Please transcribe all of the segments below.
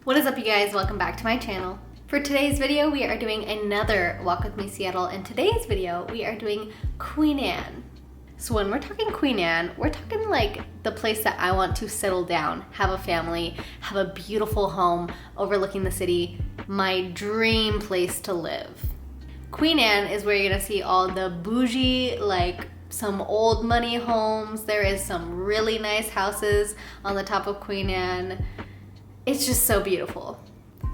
What is up, you guys? Welcome back to my channel. For today's video, we are doing another Walk With Me Seattle. In today's video, we are doing Queen Anne. So when we're talking Queen Anne, we're talking like the place that I want to settle down, have a family, have a beautiful home overlooking the city, my dream place to live. Queen Anne is where you're gonna see all the bougie, like some old money homes. There is some really nice houses on the top of Queen Anne. It's just so beautiful.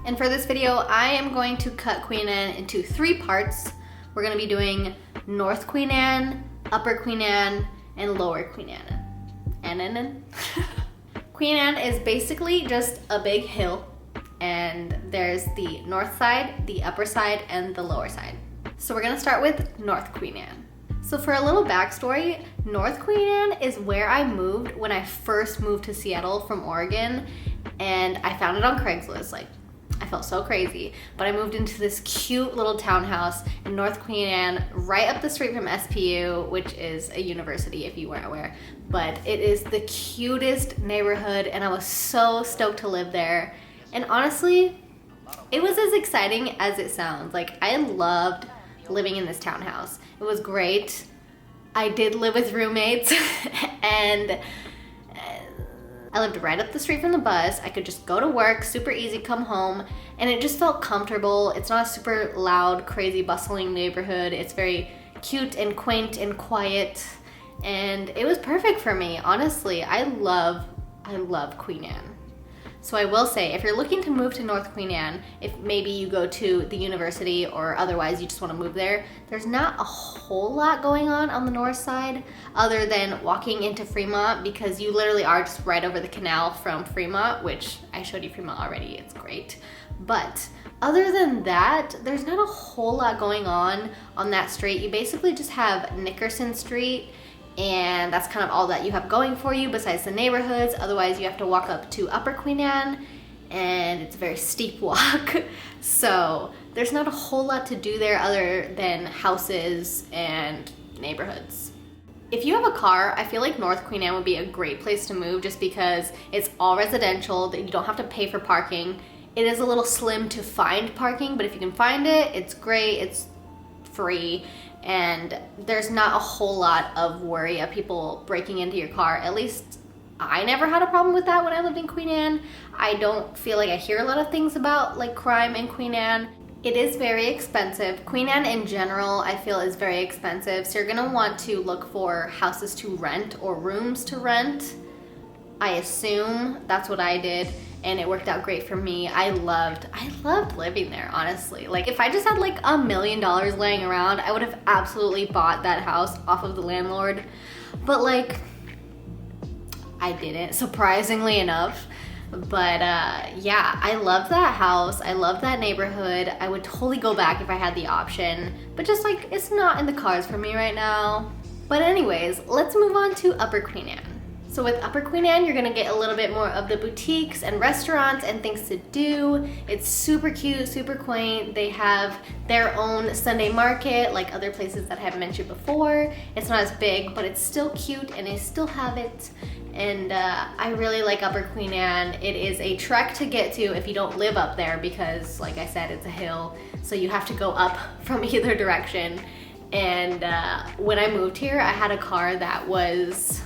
And for this video, I am going to cut Queen Anne into 3 parts. We're gonna be doing North Queen Anne, Upper Queen Anne, and Lower Queen Anne. Queen Anne is basically just a big hill, and there's the north side, the upper side, and the lower side. So we're gonna start with North Queen Anne. So for a little backstory, North Queen Anne is where I moved when I first moved to Seattle from Oregon, and I found it on Craigslist. Like, I felt so crazy, but I moved into this cute little townhouse in North Queen Anne, right up the street from SPU, which is a university if you weren't aware. But it is the cutest neighborhood, and I was so stoked to live there. And honestly, it was as exciting as it sounds. Like, I loved living in this townhouse. It was great. I did live with roommates, and I lived right up the street from the bus. I could just go to work, super easy, come home, and it just felt comfortable. It's not a super loud, crazy, bustling neighborhood. It's very cute and quaint and quiet, and it was perfect for me. Honestly, I love Queen Anne. So I will say, if you're looking to move to North Queen Anne, if maybe you go to the university or otherwise you just want to move there, there's not a whole lot going on the north side other than walking into Fremont, because you literally are just right over the canal from Fremont, which I showed you Fremont already, it's great. But other than that, there's not a whole lot going on that street. You basically just have Nickerson Street, and that's kind of all that you have going for you besides the neighborhoods. Otherwise, you have to walk up to Upper Queen Anne, and it's a very steep walk. So there's not a whole lot to do there other than houses and neighborhoods. If you have a car, I feel like North Queen Anne would be a great place to move, just because it's all residential, that you don't have to pay for parking. It is a little slim to find parking, but if you can find it, it's great, it's free. And there's not a whole lot of worry of people breaking into your car. At least I never had a problem with that when I lived in Queen Anne. I don't feel like I hear a lot of things about like crime in Queen Anne. It is very expensive. Queen Anne in general, I feel, is very expensive. So you're gonna want to look for houses to rent or rooms to rent. I assume that's what I did, and it worked out great for me. I loved living there, honestly. Like, if I just had like $1 million laying around, I would have absolutely bought that house off of the landlord. But like, I didn't, surprisingly enough. But yeah, I love that house. I love that neighborhood. I would totally go back if I had the option, but just like, it's not in the cards for me right now. But anyways, let's move on to Upper Queen Anne. So with Upper Queen Anne, you're gonna get a little bit more of the boutiques and restaurants and things to do. It's super cute, super quaint. They have their own Sunday market, like other places that I have mentioned before. It's not as big, but it's still cute, and they still have it. And I really like Upper Queen Anne. It is a trek to get to if you don't live up there, because like I said, it's a hill, so you have to go up from either direction. And when I moved here, I had a car that was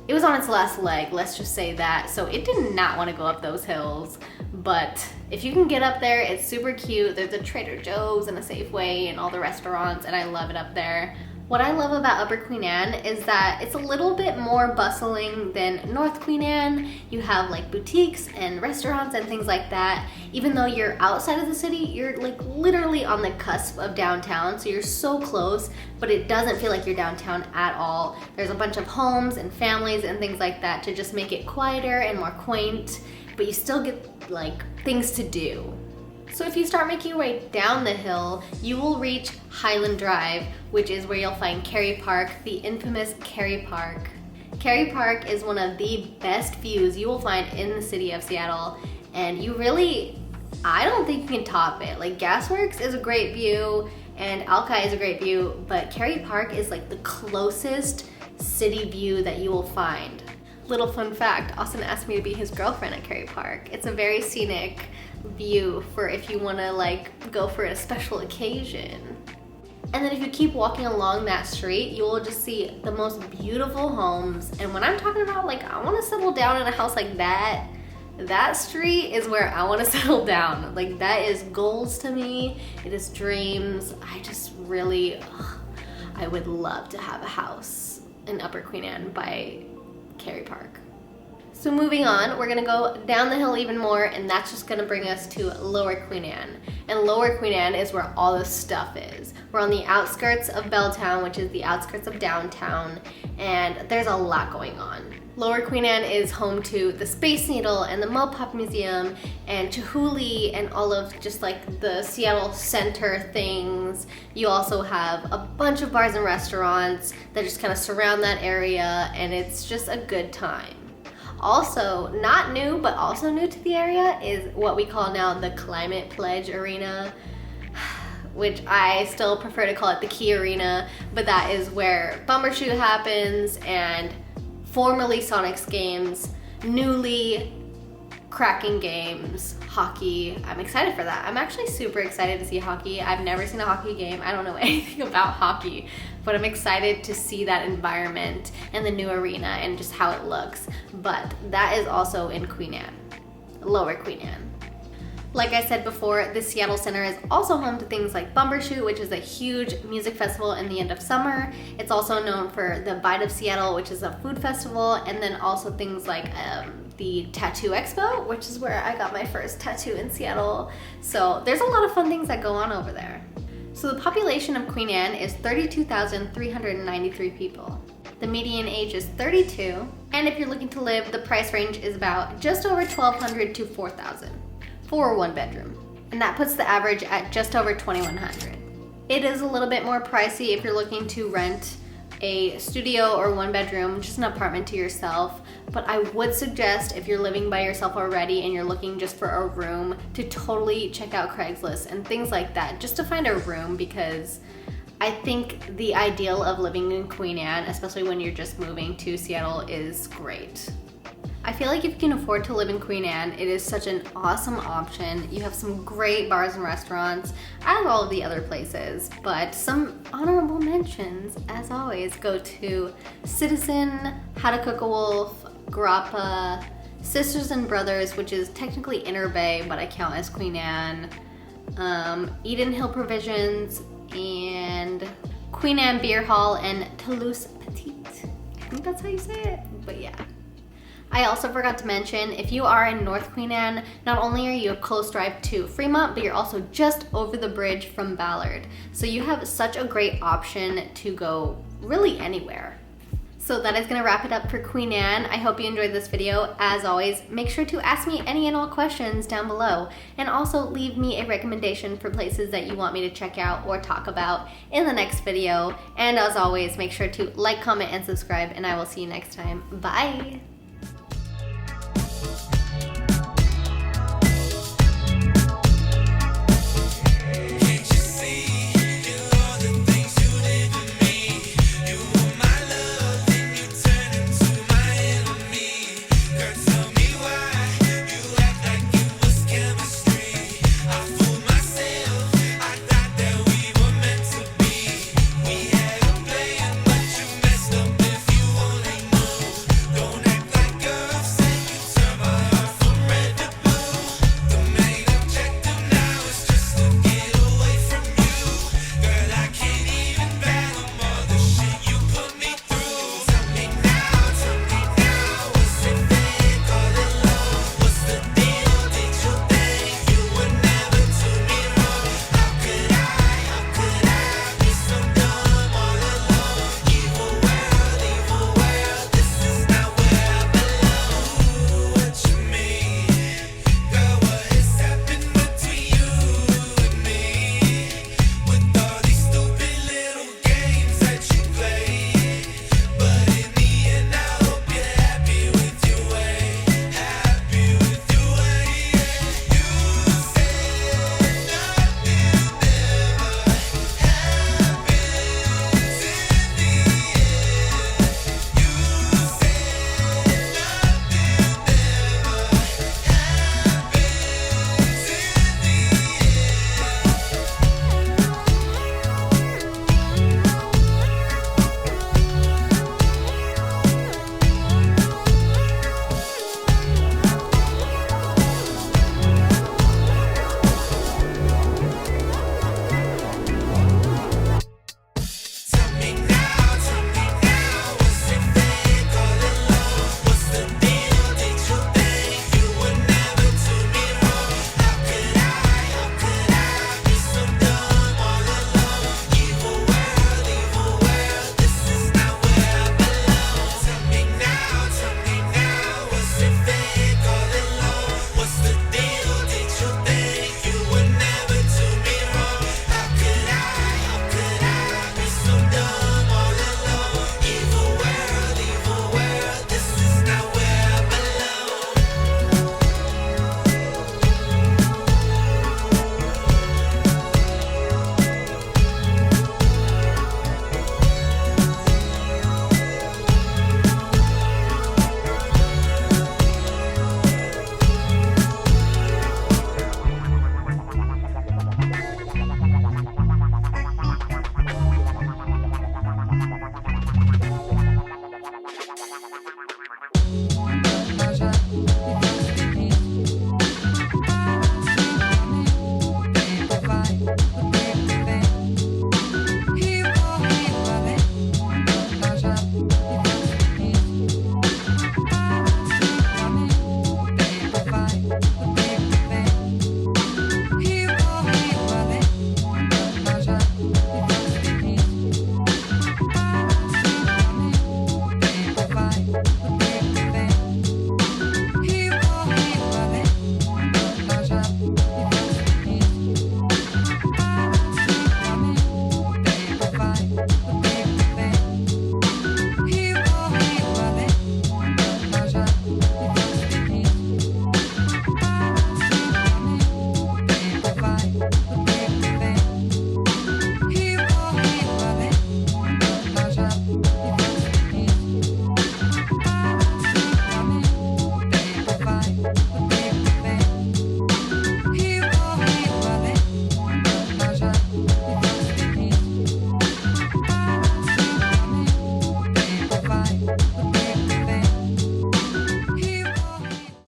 on its last leg, let's just say that. So it did not want to go up those hills, but if you can get up there, it's super cute. There's a Trader Joe's and a Safeway and all the restaurants, and I love it up there. What I love about Upper Queen Anne is that it's a little bit more bustling than North Queen Anne. You have like boutiques and restaurants and things like that. Even though you're outside of the city, you're like literally on the cusp of downtown, so you're so close, but it doesn't feel like you're downtown at all. There's a bunch of homes and families and things like that to just make it quieter and more quaint, but you still get like things to do. So if you start making your way down the hill, you will reach Highland Drive, which is where you'll find Kerry Park, the infamous Kerry Park. Kerry Park is one of the best views you will find in the city of Seattle, and I don't think you can top it. Like, Gasworks is a great view, and Alki is a great view, but Kerry Park is like the closest city view that you will find. Little fun fact, Austin asked me to be his girlfriend at Cary Park. It's a very scenic view for if you want to like go for a special occasion. And then if you keep walking along that street, you will just see the most beautiful homes. And when I'm talking about like, I want to settle down in a house like that, that street is where I want to settle down. Like that is goals to me. It is dreams. I just really, I would love to have a house in Upper Queen Anne by Cary Park. So moving on, we're gonna go down the hill even more, and that's just gonna bring us to Lower Queen Anne. And Lower Queen Anne is where all the stuff is. We're on the outskirts of Belltown, which is the outskirts of downtown, and there's a lot going on. Lower Queen Anne is home to the Space Needle and the Mopop Museum and Chihuly and all of just like the Seattle center things. You also have a bunch of bars and restaurants that just kind of surround that area, and it's just a good time. Also, not new, but also new to the area is what we call now the Climate Pledge Arena, which I still prefer to call it the Key Arena, but that is where Bumbershoot happens and formerly Sonics games, newly Kraken games, hockey. I'm excited for that. I'm actually super excited to see hockey. I've never seen a hockey game. I don't know anything about hockey, but I'm excited to see that environment and the new arena and just how it looks. But that is also in Queen Anne, Lower Queen Anne. Like I said before, the Seattle Center is also home to things like Bumbershoot, which is a huge music festival in the end of summer. It's also known for the Bite of Seattle, which is a food festival, and then also things like the Tattoo Expo, which is where I got my first tattoo in Seattle. So there's a lot of fun things that go on over there. So the population of Queen Anne is 32,393 people. The median age is 32, and if you're looking to live, the price range is about just over $1,200 to $4,000 for a one bedroom. And that puts the average at just over $2,100. It is a little bit more pricey if you're looking to rent a studio or one bedroom, just an apartment to yourself. But I would suggest if you're living by yourself already and you're looking just for a room to totally check out Craigslist and things like that, just to find a room, because I think the ideal of living in Queen Anne, especially when you're just moving to Seattle, is great. I feel like if you can afford to live in Queen Anne, it is such an awesome option. You have some great bars and restaurants, as all of the other places, but some honorable mentions, as always, go to Citizen, How to Cook a Wolf, Grappa, Sisters and Brothers, which is technically Inner Bay, but I count as Queen Anne, Eden Hill Provisions, and Queen Anne Beer Hall, and Toulouse Petite. I think that's how you say it, but yeah. I also forgot to mention, if you are in North Queen Anne, not only are you a close drive to Fremont, but you're also just over the bridge from Ballard. So you have such a great option to go really anywhere. So that is gonna wrap it up for Queen Anne. I hope you enjoyed this video. As always, make sure to ask me any and all questions down below, and also leave me a recommendation for places that you want me to check out or talk about in the next video. And as always, make sure to like, comment, and subscribe, and I will see you next time. Bye!